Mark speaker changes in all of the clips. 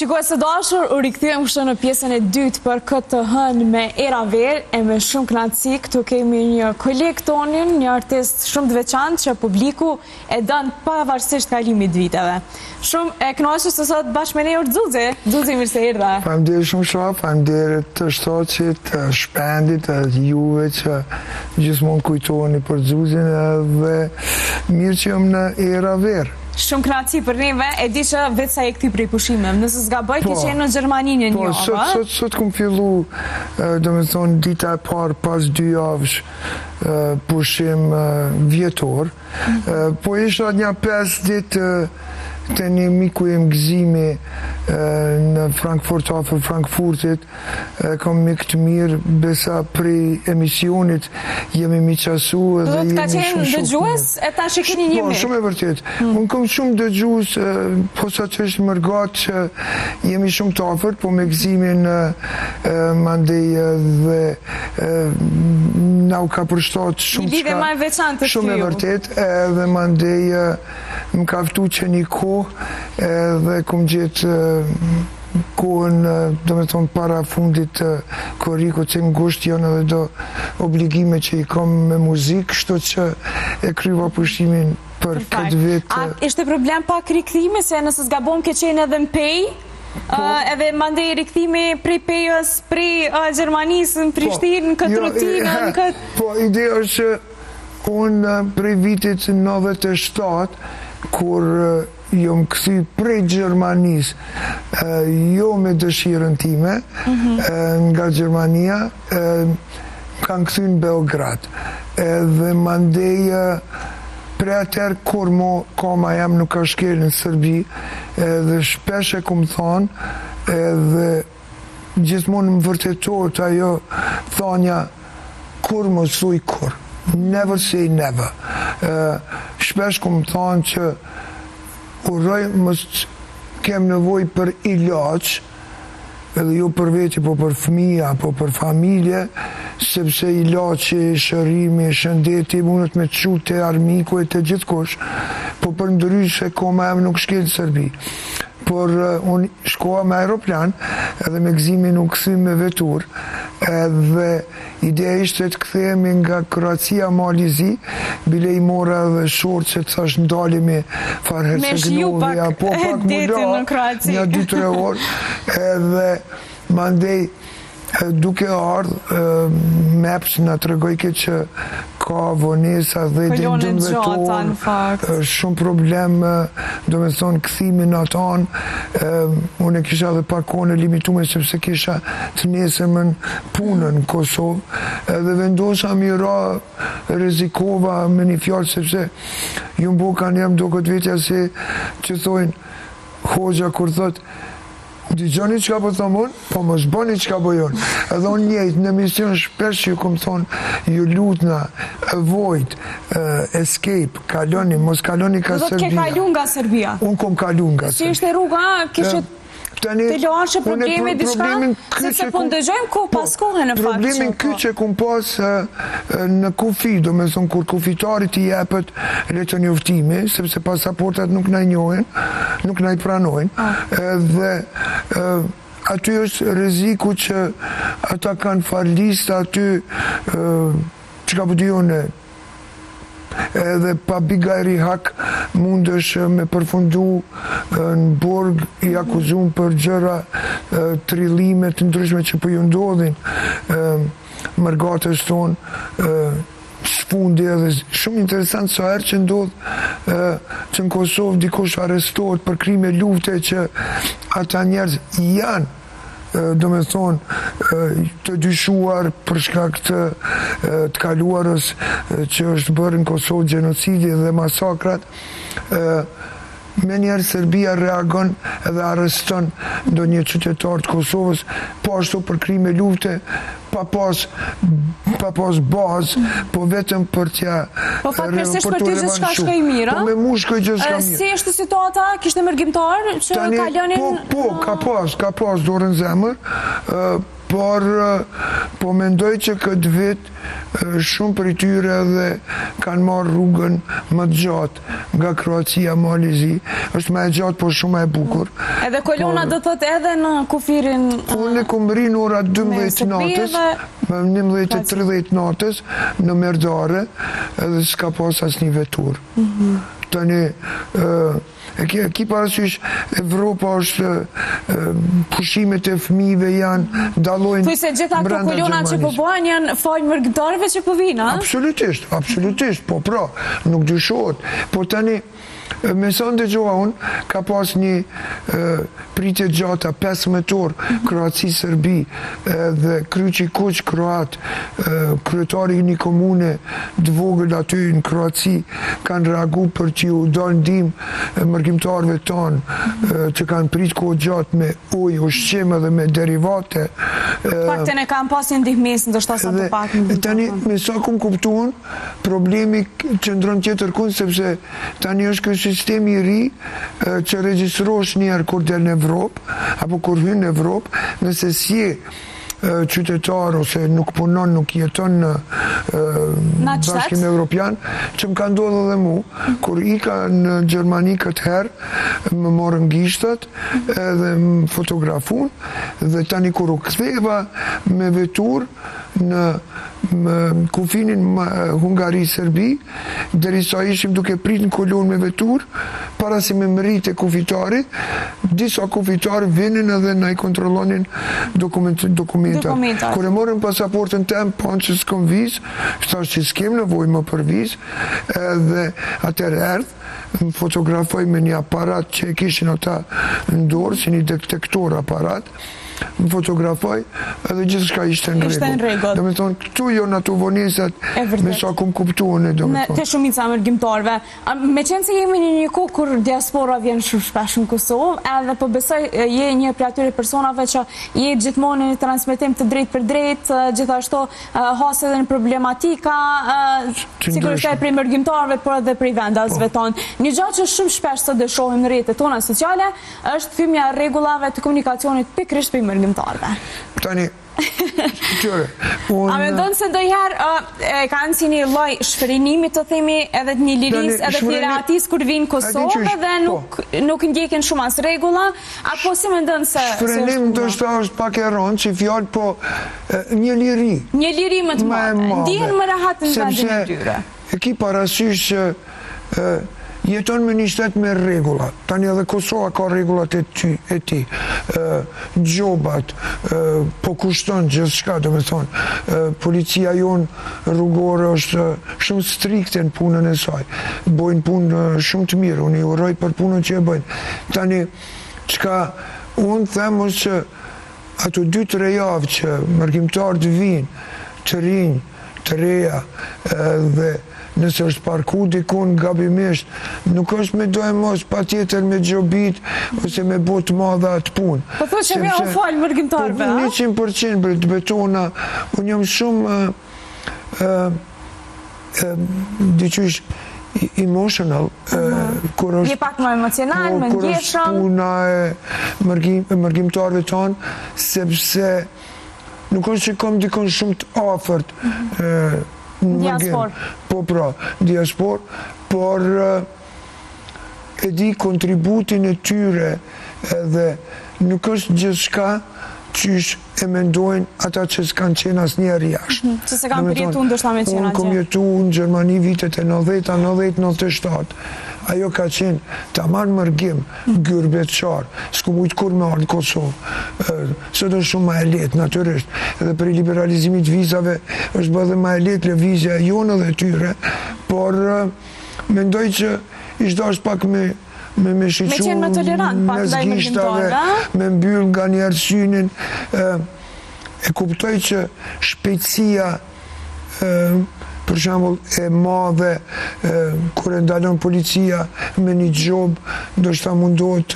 Speaker 1: Shikues të dashur, u rikthyem kështu në pjesën e dytë për këtë hënë me Era Ver e me shumë kënaqësi. Këtu kemi një koleg tonin, një artist shumë të veçantë që publiku e don pavarësisht kalimit viteve. Shumë e kënaqur se sot bashkë me ne Xuzi. Xuzi, mirë se erdha.
Speaker 2: Faleminderit shumë shumë, faleminderit të shoqit, të Shpendit, të juve që gjithmonë kujtoheni për Xuzin dhe mirë që jam në Era Ver.
Speaker 1: Shumë kënaqësi për neve, e di që vetë sa e këthy prej pushimeve. Nëse s'gaboj, ke qenë në Gjermani një javë.
Speaker 2: Sot kom fillu, domethënë dita e parë pas 2 javësh pushim vjetor, po isha një 5 ditë të një miku e Gëzimi në Frankfurt, afër Frankfurtit, kam mik të mirë, besa prej emisionit jemi miqasu dhe jemi shumë shumë.
Speaker 1: Ka qenë dëgjues e tash e keni një mirë?
Speaker 2: Po, shumë e vërtet. Unë kam shumë dëgjues, posaçërisht më rgat që jemi shumë të afërt, po me Gëzimin mandej dhe na u ka përshtat shumë çka.
Speaker 1: Lidhje më e veçantë të
Speaker 2: shumë e vërtet, edhe mandej më ka ftu që një kohë dhe kom gjetë kohën, do me thonë, para fundit koriko që ngusht janë edhe do obligime që i kam me muzikë, kështu që e kryva pushimin për këtë vit.
Speaker 1: A ishte problem pak rikthimi, se nëse s'gabon ke qenë edhe në pej, edhe mandej rikthimi prej pejës, prej Gjermanisë, në Prishtinë, në këtë rutinë, në këtë...
Speaker 2: Po, ideja është që unë prej vitit 97, kur jom këthy prej Gjermanisë, jo me dëshirën time, nga Gjermania, kanë këthy në Beograd. Dhe mandej, pre atër kur koma jam nuk ka shkel në Serbi, dhe shpesh e kom thonë, dhe gjithmonë më vërtetot ajo thonja, kur mos thuj kur. Never say never. Shpesh kom thonë që uroj mos kem nevoj për ilaq, edhe jo për veti, po për fëmija, po për familje, sepse ilaqi, shërimi, shëndeti, mundet me qute, armiku e të gjithkosh, po për ndryshe koma em nuk shkel Serbi. Por unë shkoha me aeroplan, edhe me Gëzimin u këthy me vetur, edhe ideja ishte të këthejemi nga Kroacia Malizi, bile i mora dhe shorë që të thash ndalimi farë Herceg-Novia, po pak mula, një 2-3 orë, edhe mandej duke ardhë, Maps nga të regojke që ka vonesa dhe dindun vetor, shumë problem, do me thonë, këthimin atan, unë e kisha dhe pak kone limitume, sepse kisha të nesërmën punën në Kosovë, edhe vendosa mira, rezikova me një fjallë, sepse ju mbo kanë jam do këtë vetja se që thojnë, hoxha kur thotë, digjoni që ka po thonë unë, po mos bëni që ka bëjon. Edhe unë njejtë në emision shpesh që ju kom thonë, ju lutna, avoid, escape, kaloni, mos kaloni ka Serbia.
Speaker 1: Do të ke kalu nga Serbia?
Speaker 2: Unë kom kalu nga Serbia.
Speaker 1: Si ishte rruga, kishë të loashe probleme diçka, sepse po ndëgjojmë ko pas kohë në fakt.
Speaker 2: Problemin këtë që kom pas në kufi, do me thonë kur kufitarit i jepet letë njoftimi, sepse pasaportat nuk na i njohin, nuk na i pranojnë, dhe aty është reziku që ata kanë farlista aty që ka pëdijone, edhe pa bigajri hak mundesh me përfundu në borg i akuzum për gjëra trillimet ndryshme që për ju ndodhin mërgatës tonë sfundi edhe shumë interesant sa herë që ndodh që në Kosovë dikush arrestohet për krime lufte që ata njerëz janë do me thonë të dyshuar për shkak të kaluarës që është bërë në Kosovë gjenocidi dhe masakrat, me njerë Serbia reagon edhe arreston do një qytetar të Kosovës, po ashtu për krime lufte, pa pas bazë, po vetëm për t'ja
Speaker 1: po fatkeqësisht për ty gjithçka shkoj mirë,
Speaker 2: po me mu shkoj gjithçka mirë.
Speaker 1: Si është situata, kishte mërgjimtar që kalonin?
Speaker 2: Po, ka pas dorën zemër, por po mendoj që këtë vit shumë për tyre dhe kanë marrë rrugën më të gjatë nga Kroacia, Malizi, është më e gjatë, por shumë e bukur.
Speaker 1: Edhe kolona do të thotë edhe në kufirin...
Speaker 2: Unë kom rinë ora 12 natës, më 11:30 natës në Merdare, edhe s'ka pas asnjë vetur. Tani, ki parasysh, Evropa është, pushimet e fëmijëve janë, dallojnë
Speaker 1: Thuaj se gjitha këto kolona që po bëhen janë falë mërgëtarëve që po vinë, a?
Speaker 2: Absolutisht, po pra, nuk dyshohet. Po tani, me sa ndëgjoha unë, ka pas një pritje gjata 15 orë Kroaci-Serbi dhe Kryqi Kuq Kroat, kryetari i një komune të vogël aty në Kroaci, kanë reagu për që ju dalë ndihmë mërgjimtarëve tanë që kanë prit kohë gjatë me ujë, ushqime dhe me derivate.
Speaker 1: Pakten e kanë pas një ndihmës, ndoshta sa të pak.
Speaker 2: Tani, me sa kum kuptuan, problemi qëndron tjetër kund, sepse tani është ky sistemi i ri që regjistrosh njerë kur del në Evropë, apo kur hyn në Evropë, nëse si qytetar ose nuk punon, nuk jeton në Bashkimin Evropian, që më ka ndodhur edhe mu, kur ika në Gjermani këtë herë, më morën gishtat edhe më fotografun, dhe tani kur u ktheva me vetur në kufinin Hungari-Serbi, derisa ishim duke prit në kolon me vetur, para si me mërite kufitari, disa kufitari vinin edhe na i kontrollonin dokumentat. Kur e morën pasaportën tem, panë që s'kom vizë, thash që s'kem nevojë më për vizë, edhe atëherë erdhë, më fotografoj me një aparat që e kishin ata në dorë, si një detektor aparat, më fotografoj edhe gjithë shka ishte në rregull. Do me thonë, këtu jo në ato vonesat me sa kum kuptuan e do me thonë.
Speaker 1: Te shumica mërgjimtarve. Me qenë se jemi një kohë kur diaspora vjen shumë shpesh në Kosovë, edhe po besoj je një prej atyre personave që je gjithmonë në transmetim të drejt për drejt, gjithashtu has edhe në problematika, sigurisht e prej mërgjimtarve, por edhe prej vendasve tonë. Një gjë që shumë shpesh sot shohim në rrjetet tona sociale është thymbja e rregullave të komunikacionit pikërisht prej mërgjimtarve.
Speaker 2: Tani, qëre,
Speaker 1: a mendon se ndonjëherë kanë si një lloj shfrenimi, të themi, edhe të një liris, edhe të një reatis kur vinë Kosovë dhe nuk ndjekin shumë as rregulla, apo si mendon se
Speaker 2: shfrenim ndoshta është pak e rëndë, që fjalë, po një liri.
Speaker 1: Një liri më të madhe. Ndihen më rehat në vendin e tyre.
Speaker 2: E ki parasysh që jeton me një shtet me rregulla. Tani edhe Kosova ka rregullat e ti. Gjobat, po kushton gjithçka, do me thonë. Policia jonë rrugore është shumë strikte në punën e saj. Bojnë punë shumë të mirë, unë i uroj për punën që e bëjnë. Tani, çka unë them është që ato 2-3 javë që mërgjimtarët vinë, të rinj, të reja, dhe nëse është parku dikun gabimisht, nuk është me dojë mos pa tjetër me gjobit ose me bot madha atë punë.
Speaker 1: Po thë që me o falë mërgjimtarve, a?
Speaker 2: 100% për të betona, unë jam shumë diqysh emotional, kur është...
Speaker 1: Je pak më emocional, më ndjeshëm.
Speaker 2: Kur është puna e mërgjimtarve tonë, sepse nuk është që kom dikon shumë të afërt,
Speaker 1: diaspor.
Speaker 2: Po pra, diaspor, por e di kontributin e tyre edhe nuk është gjithçka qysh e mendojnë ata që s'kanë qenë asnjëherë jashtë.
Speaker 1: Që se kanë përjetuar ndoshta me qenë atje.
Speaker 2: Unë kom jetuar në Gjermani vitet e 90-97. Ajo ka qenë tamam mërgjim, gyrbeçar, s'ku mujt kur me ardhë Kosovë. Sot është shumë ma e letë, natyrisht, edhe për liberalizimit vizave është bëdhe ma e letë lëvizja jonë dhe tyre, por mendoj që ishtë është pak me shiqu, me zgishtave, me mbyll nga njerë synin, e kuptoj që shpejtësia për shembull e madhe, kur e ndalon policia me një gjob, ndoshta mundohet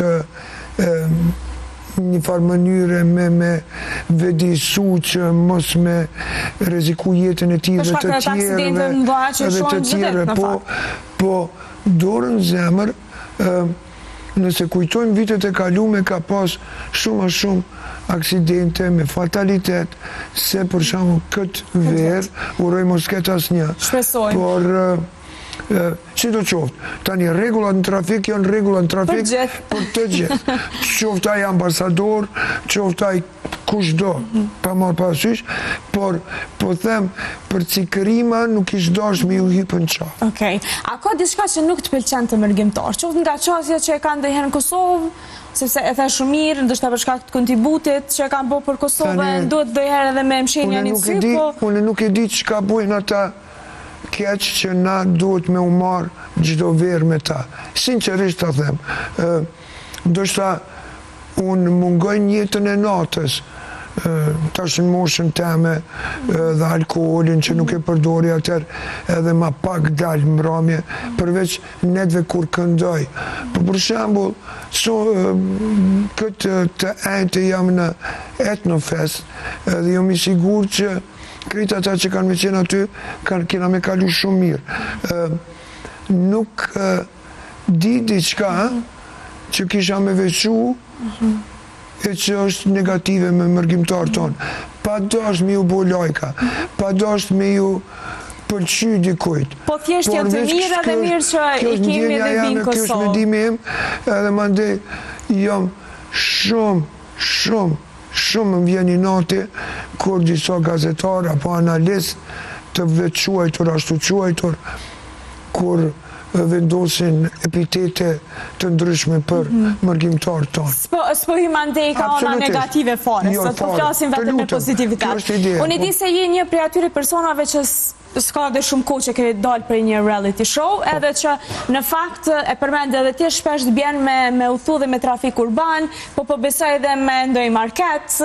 Speaker 2: një farë mënyre me vedisu që mos me rreziku jetën e tij dhe të tjerëve, po dorën zemër, nëse kujtojmë vitet e kalume, ka pas shumë a shumë aksidente me fatalitet, se për shembull këtë verë, uroj mos ketë asnjë.
Speaker 1: Shpresoj.
Speaker 2: Por si do qoftë, tani rregullat në trafik janë rregulla në trafik për të gjithë. Qoftë ai ambasador, qoftë ai kushdo, pa marrë parasysh, por po them për cikërima nuk ish dash me ju hipën qafë.
Speaker 1: Okej. A ka diçka që nuk të pëlqen të mërgjimtar? Qoftë nga qasja që e kanë ndonjëherë në Kosovë, sepse e the shumë mirë, ndoshta për shkak të kontributit që e kanë bërë për Kosovën, duhet ndonjëherë edhe me mshenja një sy, po
Speaker 2: unë nuk e di çka bujnë ata keq që na duhet me u marr çdo verë me ta. Sinqerisht ta them. Ndoshta unë mungoj jetën e natës. Tash në moshën teme dhe alkoolin që nuk e përdori atër edhe ma pak dalë mbrëmje përveç netve kur këndoj. Për shembull, këtë të ejtë jam në Etnofest dhe jam i sigur që krejt ata që kanë me qenë aty kena me kalu shumë mirë. Nuk di diçka që kisha me veçu e që është negative me mërgjimtar tonë. Pa dash me ju bo lajka, pa dash me ju pëlqy dikujt.
Speaker 1: Po thjesht janë të mira dhe mirë që i kemi edhe vinë Kosovë.
Speaker 2: Kjo është ndjenja im, edhe mandej jam shumë më vjen i nati kur disa gazetar apo analist të veçuajtur, ashtu quajtur, kur vendosin epitete të ndryshme për mërgjimtar tonë.
Speaker 1: S'po hi mandej ka ona negative fare, sot po flasim vetëm me pozitivitet. Unë di se je një prej atyre personave që s'ka dhe shumë kohë që ke dalë për një reality show, edhe që në fakt e përmend edhe ti shpesh të bjen me udhëtu dhe me trafik urban, po besoj edhe me ndonjë market,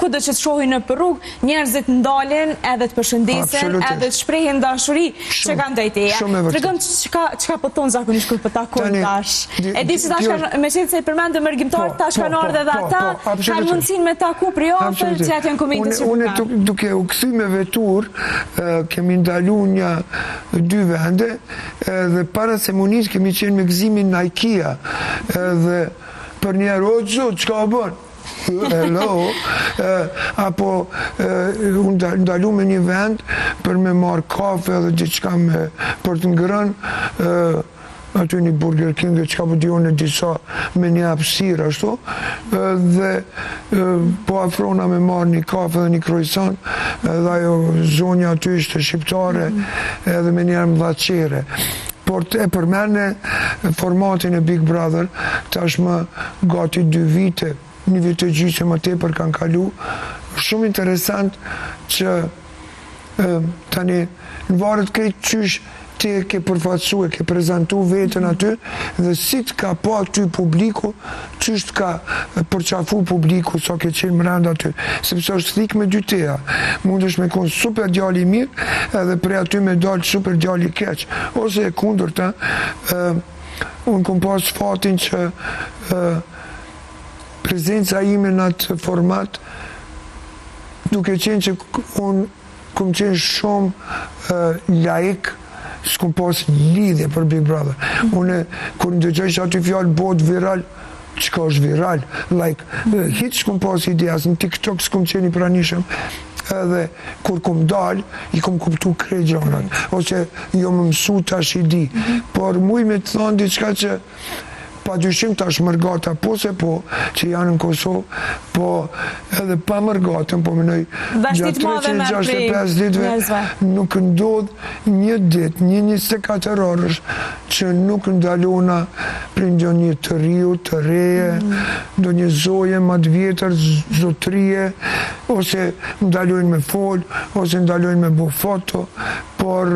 Speaker 1: kudo që të shohin në rrugë, njerëzit ndalin edhe të përshëndesin, edhe të shprehin dashuri që kanë ndaj teje. Tregom çka po thon zakonisht kur po takojnë tash. E di se tash me qenë se i përmend mërgjimtar, tash kanë ardhur edhe ata, kanë mundësinë me taku për afër, që atë janë komitet që
Speaker 2: unë duke u kthy me vetur, kemi ndalu një 2 vende dhe para ceremonisë kemi qenë me gëzimin në IKEA dhe për njerë o zot çka bën hello apo unë ndalu me një vend për me marrë kafe dhe diçka për të ngrënë aty një Burger King që ka po dione disa me një hapësirë ashtu dhe po afrona me marrë një kafe dhe një croissant dhe ajo zonja aty ishte shqiptare edhe me njerë më dhaqere. Por e përmene formatin e Big Brother tashmë gati 2 vite, 1 vit e gjysmë që më tepër kanë kalu. Shumë interesant që tani në varet krejt qysh ti e ke përfaqësu, e ke prezentu vetën aty dhe si të ka pa aty publiku, qështë ka përqafu publiku sa ke qenë mrenda aty, sepse është thik me 2 teja. Mund është me konë super djali mirë edhe pre aty me dalë super djali keq, ose e kundërta, unë kom pas fatin që prezenca ime në atë format, duke qenë që unë kom qenë shumë laik, s'kom pas lidhje për Big Brother. Unë, kur në dëgjoj që aty fjallë bot viral, qka është viral? Hiç s'kom pas ideas, në TikTok s'kom qeni pranishëm, edhe kur kom dalë, i kom kuptu krejt gjonat, ose jo më mësu tash i di. Por muj me të thonë diçka që pa dyshim tash mërgata po se po, që janë në Kosovë, po edhe pa mërgatën, po mënoj gjatë 365 ditve, nuk ndodh një dit, një 24 orësh, që nuk ndalona për një të riu, të reje, do një zoje ma të vjetër, zotrije, ose ndalojnë me fol, ose ndalojnë me bu foto, por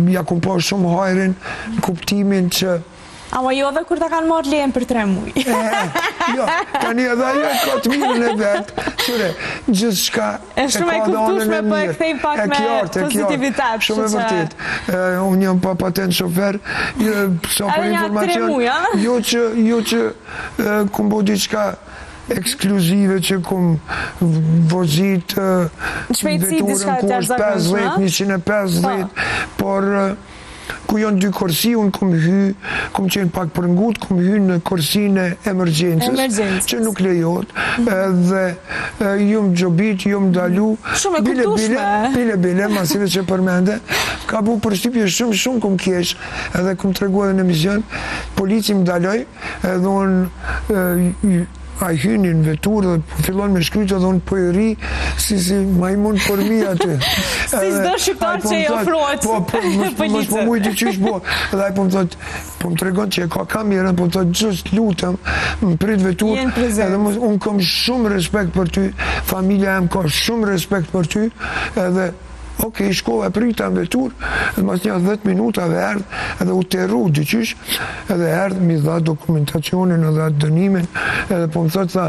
Speaker 2: ja kum po shumë hajrin, kuptimin që
Speaker 1: ama jo dhe kur ta kanë marrë lejen për 3 muj.
Speaker 2: Jo, tani edhe ajo ka të mirën e vetë, qëre, gjithë shka
Speaker 1: e shumë e kuptueshme, po e kthej pak me pozitivitet.
Speaker 2: Shumë e vërtet. Unë jam pa patent shofer, sa për informacion, jo që kum bo diçka ekskluzive që kum vozit veturën kurs 50, 150, por ku janë dy korsi, unë kom qenë pak përngut, kom hy në korsinë e emergjencës, që nuk lejohet, dhe jom gjobit, jom dalu, bile, masive që përmende, ka bu përshtypje shumë kom kesh, edhe kom të regu edhe në emision, polici më daloj, edhe unë a i hynin vetur dhe fillon me shkrytë dhe unë po i ri si majmun për mi aty.
Speaker 1: Si s'do shqiptar që i ofrohet
Speaker 2: mos po mujti qysh bo. Dhe a i po më thot, po më tregon që e ka kamerën, po më thot gjust lutëm, më prit vetur, edhe unë kom shumë respekt për ty, familja em ka shumë respekt për ty, edhe okej, shkova prita në vetur, dhe mas një 10 minuta dhe erdhë, edhe u terru dyqysh, edhe erdhë, mi dha dokumentacionin, edhe dënimin, edhe po më thot, tha,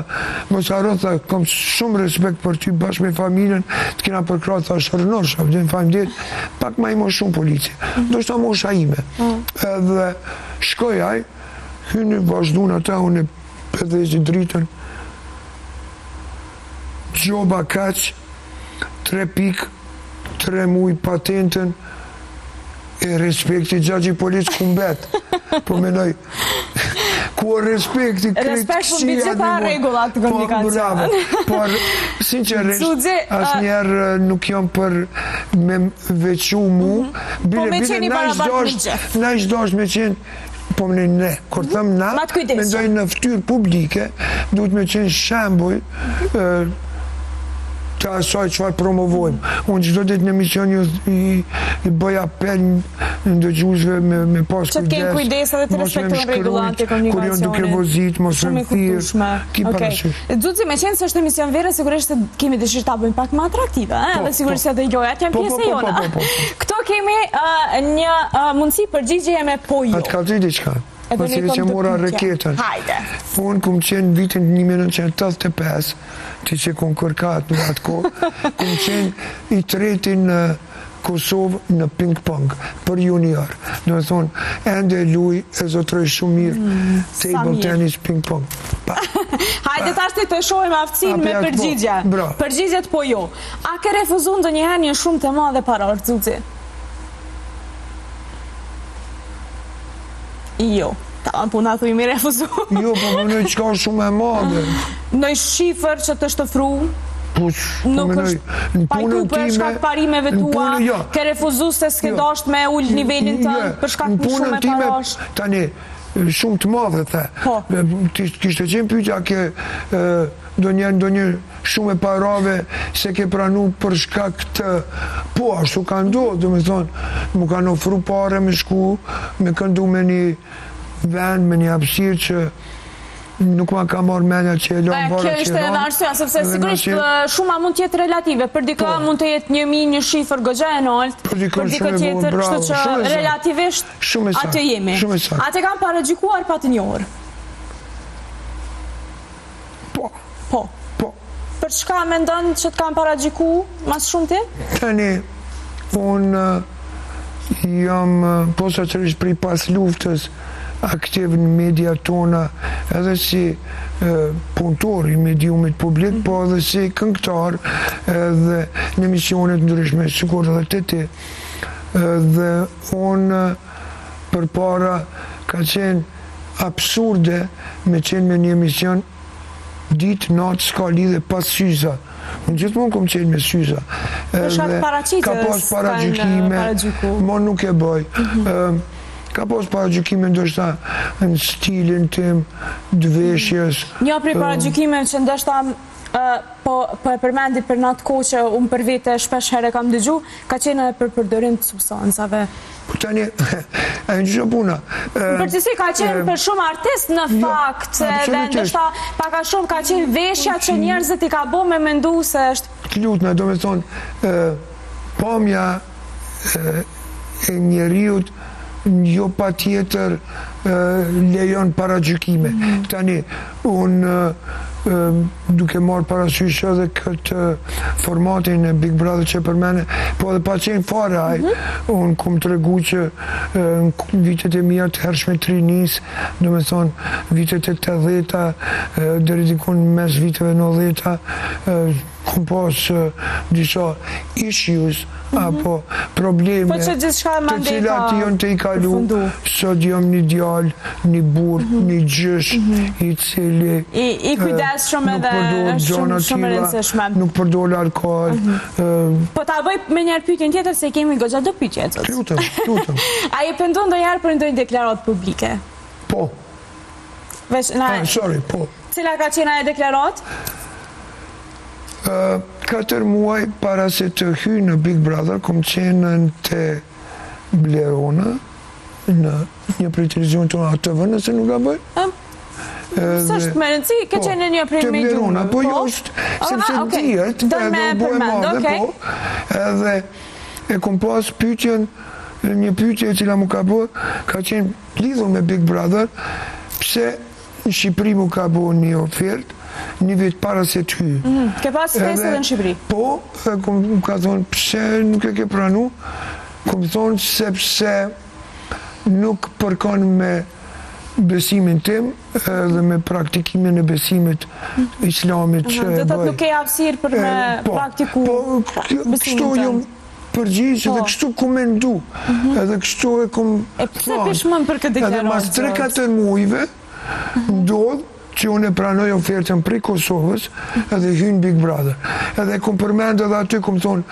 Speaker 2: mos haro, tha, kom shumë respekt për ty bashkë me familjen, të kena përkra, tha, shërnosh, avdjen familjet, pak ma imo shumë polici, do shta mosha ime. Edhe shkoj aj, hynë vazhdun ata, unë e përdhezi dritën, gjoba kaq, 3 pikë, 3 muj patentën e respekti gjagji policë kumbet. Po menoj, ku o respekti
Speaker 1: respekt për mbi gjitha regullat të komunikacion.
Speaker 2: Por, sinqerisht, asë njerë nuk jam për me vequ mu, bile, na ishtë dosh me qenë, po më ne, kur thëm na, mendoj në ftyrë publike, duhet me qenë shembuj, të asaj qëfar promovojmë. Unë qdo ditë në emision i bëj apel në dëgjuzve me pas kujdes.
Speaker 1: Që të kemë kujdes edhe të respektojnë regullat e komunikacionit.
Speaker 2: Kur janë duke vozit, mos më thirë, ki parasysh.
Speaker 1: Dzuzi, me qenë se është emision vere, sigurisht të kemi dëshirë ta bëjmë pak më atraktive, dhe sigurisht se dhe jojat janë pjesë e jona. Këto kemi një mundësi përgjigje me po jo.
Speaker 2: Atë ka të diqka. Masive që mora reketën.
Speaker 1: Hajde.
Speaker 2: Unë kom qenë vitin 1985, ti që kom kërkat në atë kohë, kom qenë i treti në Kosovë në ping-pong, për junior. Në thonë, ende luj e zotroj shumë mirë, table tennis, ping-pong.
Speaker 1: Hajde të ashtë të shojmë aftësin me përgjigje. Përgjigjet po jo. A ke refuzun të njëherë një shumë të madhe paror, Dzuzi? Jo, ta më puna të imi refuzu.
Speaker 2: Jo, po më nëjë qka shumë e madhe.
Speaker 1: Nëjë shifër që të shtëfru, nuk është pajtu për shkak parimeve tua, ke refuzu se s'ke dasht me ullë nivelin të për shkak në shumë e parash.
Speaker 2: Tani, shumë të madhe, the. Kishtë të qenë pyetja ke do një shumë e parave se ke pranu për shkak të po, ashtu ka ndodhë, do me thonë, mu kanë ofru pare me shku, me këndu me një vend, me një hapësirë që nuk ma ka marrë menja që e lonë bara që e
Speaker 1: kjo ishte edhe arsua, sepse sigurisht shuma mund tjetë relative, për dika mund të jetë 1000 një shifër gogja e nalt, për dika tjetër, kështu që relativisht atë jemi. Atë kam paragjikuar pa të njohër? Po. Për çka mendon që të kam paragjiku mas shumë ti?
Speaker 2: Tani, unë jam posaçërisht prej pas luftës aktiv në media tona, edhe si punëtor i mediumit publik, po edhe si këngëtar dhe në emisionet ndryshme, sikur edhe të ti. Dhe unë përpara ka qenë absurde me qenë me një emision ditë, natë, s'ka lidhe pas syza. Unë gjithmonë kom qenë me syza. Ka pas paragjykime, mo nuk e bëj. Ka pas paragjykime ndoshta në stilin tim, dëveshjes.
Speaker 1: Një prej paragjykime që ndoshta po e përmendi për natë kohë që unë për vete shpesh herë kam dëgju, ka qenë edhe për përdorim të substancave.
Speaker 2: Po tani, e në gjyshe puna.
Speaker 1: Përgjithsi ka qenë për shumë artist në fakt, dhe ndoshta paka shumë ka qenë veshja që njerëzit i ka bo me mendu se është...
Speaker 2: Të lutna, do me thonë, pamja e njeriut jo pa tjetër lejon paragjykime. Tani, unë duke marrë parasysh edhe këtë formatin e Big Brother që përmene, po edhe pa qenë fare aj, unë kom të regu që në vitet e mija të hershme të rinis, do me thonë vitet e 80-ta, deri dikun mes viteve 90-ta, kom pas disa issues apo probleme
Speaker 1: të
Speaker 2: cilat janë të i kalu, sot jam një djalë, një burë, një gjysh i cili
Speaker 1: i kujdes shumë edhe shumë rëndësishme.
Speaker 2: Nuk përdor alkohol.
Speaker 1: Po ta bëj me njerë pyetjen tjetër se kemi goxha do pyetje.
Speaker 2: Lutem.
Speaker 1: A je penduar ndonjëherë për ndonjë deklaratë publike?
Speaker 2: Po. Sorry, po.
Speaker 1: Cila ka qenë ajo deklaratë?
Speaker 2: 4 muaj para se të hyj në Big Brother, kom qenë në të Blerona, në një prej televizion të ATV, nëse nuk ka bëj.
Speaker 1: Së është me rëndësi, ke qenë në një prej me gjumë?
Speaker 2: Të Blerona, po jo është, sepse dihet, edhe u bojë madhe, po, edhe e kom pas pyetjen, një pyetje e cila mu ka bërë, ka qenë lidhur me Big Brother, pse në Shqipëri mu ka bërë një ofertë, një vit para se të hyjë.
Speaker 1: Ke pas fesë edhe në Shqipëri?
Speaker 2: Po, kom ka thonë, pse nuk e ke pranu? Kom thonë, sepse nuk përkon me besimin tim dhe me praktikimin e besimit islamit që e bëj.
Speaker 1: Dhe të nuk e hapësirë për me praktiku
Speaker 2: kështu jam përgjigj edhe kështu ku mendu. Edhe kështu e kom thonë.
Speaker 1: E pse pishmon për këtë deklaratë?
Speaker 2: Edhe mas 3-4 muajve ndodh që unë e pranoj ofertën prej Kosovës edhe hynë Big Brother. Edhe kom përmend edhe aty, kom thonë,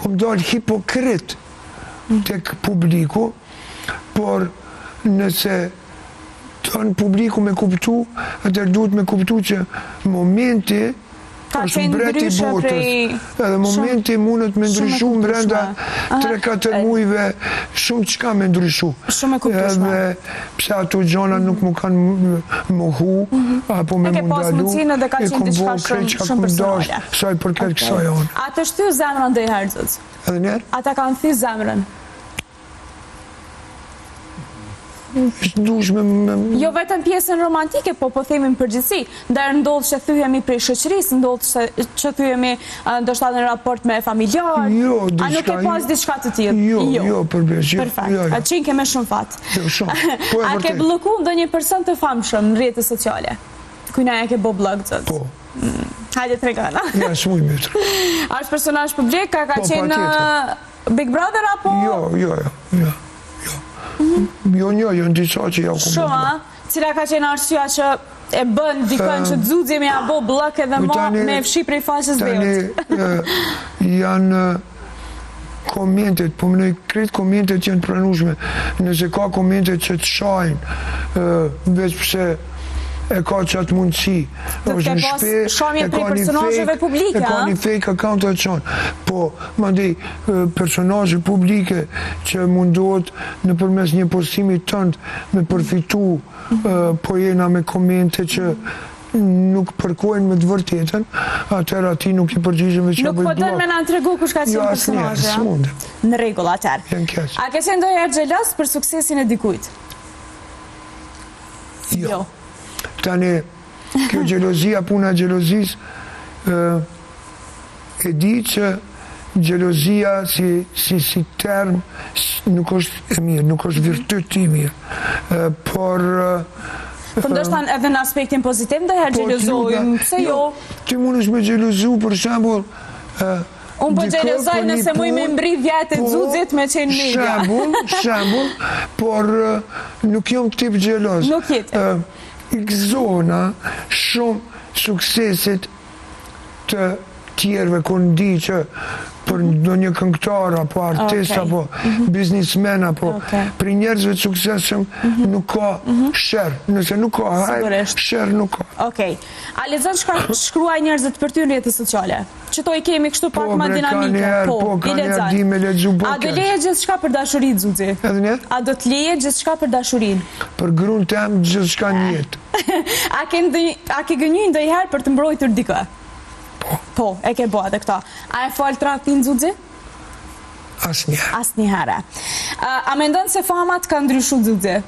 Speaker 2: kom dalë hipokrit tek publiku, por nëse tonë publiku me kuptu, atër duhet me kuptu që momenti është mbreti botës, edhe momenti mundet me ndryshu brenda 3-4 muajve, shumë qka me ndryshu.
Speaker 1: Shumë e kuptueshme.
Speaker 2: Edhe pse ato gjona nuk mu kanë mohu, apo me mundalu,
Speaker 1: e kom bo
Speaker 2: kreqa kum dash, saj përket kësaj anë.
Speaker 1: A të shty zemrën ndonjëherë, zot?
Speaker 2: Edhe njerë?
Speaker 1: A ta kanë thy zemrën? Jo vetëm pjesën romantike, po themin përgjithësi. Ndërë ndodhë që thyhemi prej shoqërisë, ndodhë që thyhemi ndoshta në raport me familjar.
Speaker 2: Jo,
Speaker 1: a nuk e pas diçka të tillë?
Speaker 2: Jo, përveç.
Speaker 1: Perfekt. A qenë ke me shumë fat.
Speaker 2: Jo, shumë.
Speaker 1: A ke bloku ndonjë person të famshëm në rrjetet sociale? Kujna e ke bo blog, zot?
Speaker 2: Po.
Speaker 1: Hajde tregona.
Speaker 2: Ja, shumë i mirë.
Speaker 1: A është personazh publik, ka qenë Big Brother apo?
Speaker 2: Jo. Jo, në disa që ja ku më
Speaker 1: shumë, cila ka qenë arsyeja që e bën dikën që Xuxhi me ja bo blok edhe me fshi prej faqes veut.
Speaker 2: Tani janë komentet, po mënoj kretë komentet janë pranueshme. Nëse ka komentet që të shajnë, veç pse e ka qatë mundësi.
Speaker 1: Dhe të pas shamje prej personazheve publike,
Speaker 2: e ka një fake account atë qanë. Po, mandej, personazhe publike që mundohet në përmes një postimi tëndë me përfitu, po jena me komente që nuk përkojnë me të vërtetën, atër ati nuk i përgjigjën veç
Speaker 1: nuk po dënë me nga të regu kush ka qenë personazhe.
Speaker 2: Jo, asnjë,
Speaker 1: në rregull atër. A ke qenë ndonjëherë xheloz për suksesin e dikujt?
Speaker 2: Jo. Tani, kjo gjelozia, puna gjelozis, e di që gjelozia si term nuk është e mirë, nuk është virtyt i mirë, por...
Speaker 1: Po ndoshta edhe në aspektin pozitiv ndonjëherë gjelozojmë, pse jo?
Speaker 2: Ti mund është me gjelozu, për shembull...
Speaker 1: Unë po gjelozoj nëse muj me mbri vjetë e Xuxhit me qenë media.
Speaker 2: Shembull, por nuk jom tip gjeloz.
Speaker 1: Nuk jetë.
Speaker 2: X zona shumë suksesit të tjerëve kur ndi që për ndonjë këngëtar apo artist apo biznismen apo për njerëzve të suksesshëm nuk ka sherr. Nëse nuk ka hajër, sherr nuk ka.
Speaker 1: Okej. A lexon shkruaj njerëzit për ty në rrjetet sociale? Që to i kemi kështu pak më dinamike.
Speaker 2: Po, ka njerë di me lexu
Speaker 1: A do leje gjithçka për dashurinë, Xuxhi?
Speaker 2: Edhe njerë?
Speaker 1: A do të leje gjithçka për dashurinë?
Speaker 2: Për gruan tem gjithçka në jetë.
Speaker 1: A ke gënjur ndonjëherë për të mbrojtur dikë? Po, e ke bo atë këta. A e falë tradhtin, Xuxhi?
Speaker 2: Asnjëherë.
Speaker 1: Asnjëherë. A mendon se fama të ka ndryshu, Xuxhi?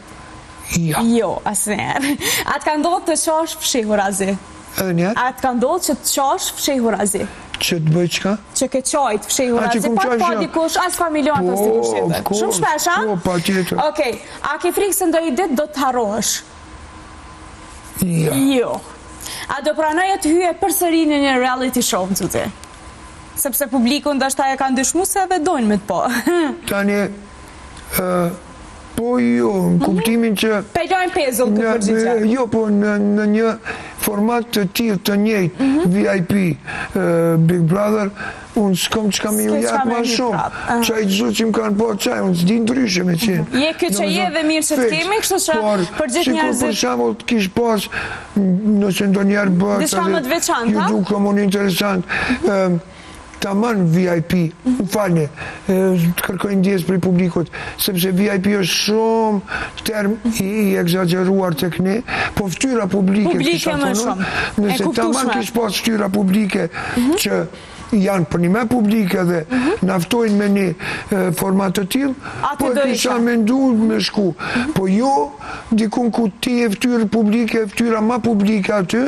Speaker 2: Jo.
Speaker 1: Jo, asnjëherë. A të ka ndodhur të shohësh fshehur azi?
Speaker 2: Edhe njerë?
Speaker 1: A të ka ndodhë që të qash fshehu razi?
Speaker 2: Që të bëj qka?
Speaker 1: Që ke qajt fshehu razi, pa dikush, as familjon, as dikush tjetër. Shumë shpesh, a?
Speaker 2: Po, pa tjetër.
Speaker 1: Okej, a ke frikë se ndoj dit do të harrohesh?
Speaker 2: Ja.
Speaker 1: Jo. A do pranoje të hyje përsëri në një reality show, më të të? Sepse publiku ndashta e ka ndryshmu se edhe dojnë me të po.
Speaker 2: Tani, po jo, në kuptimin që...
Speaker 1: Pelojnë pezull të përgjigja.
Speaker 2: Jo, po në një format të tillë të njëjtë, VIP, Big Brother, unë s'kom që kam ju jakë ma shumë. Qaj të zhu që më kanë po qaj, unë s'di ndryshe me qenë.
Speaker 1: Je këtë që je dhe mirë që të kemi, kështu që përgjith njerëzit...
Speaker 2: Për shamull të kish pas, nëse ndo njerë bërë...
Speaker 1: Dishka më të veçanta?
Speaker 2: Ju du komun interesant. Taman VIP, falni, të kërkojnë ndjes për i publikut, sepse VIP është shumë term i egzageruar të këne, po ftyra publike,
Speaker 1: Publike më shumë,
Speaker 2: nëse taman kish pas ftyra publike që janë për një me publike dhe naftojnë me një format të tillë, po e kisha mendu me shku. Po jo, dikun ku ti e ftyrë publike, ftyra ma publike aty,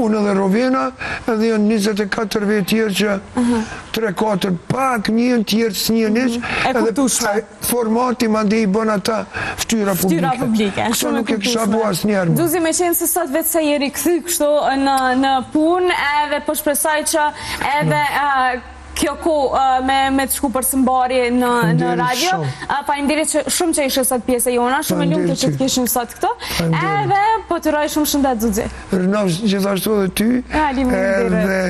Speaker 2: unë edhe Rovena, edhe janë 24 vetë tjerë që 3-4 pak njën tjerë së njën eqë, edhe formati ma dhe i bën ata ftyra publike. Kështu nuk e kisha bu asë njerë.
Speaker 1: Duzi me qenë se sot vetë se jeri këthy kështu në punë, edhe po shpresoj që edhe kjo ku me të shku për sëmbari në radio. Faleminderit shumë që ishe sot pjesë e jona, shumë e lumtur që të kishim sot këto. Edhe po të roj shumë shëndet Zuzi.
Speaker 2: Rënavs gjithashtu dhe ty, edhe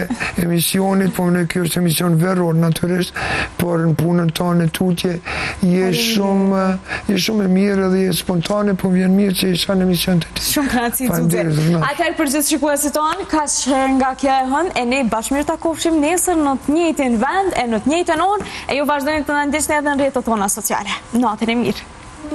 Speaker 2: emisionit, po në kjo është emision veror naturisht, por në punën tonë e tutje, je shumë e mirë edhe je spontane, po vjen mirë që isha në emision të ti.
Speaker 1: Shumë kratësi Zuzi. Atëherë për gjithë shikuesit tonë, ka që nga kjo e hën, e ne bashmirë ta kofshim nesër në të njëjtin vend e në të njëjtën orë, e ju vazhdojnë të në ndishtë edhe në rrjetet tona sociale. Natën e mirë.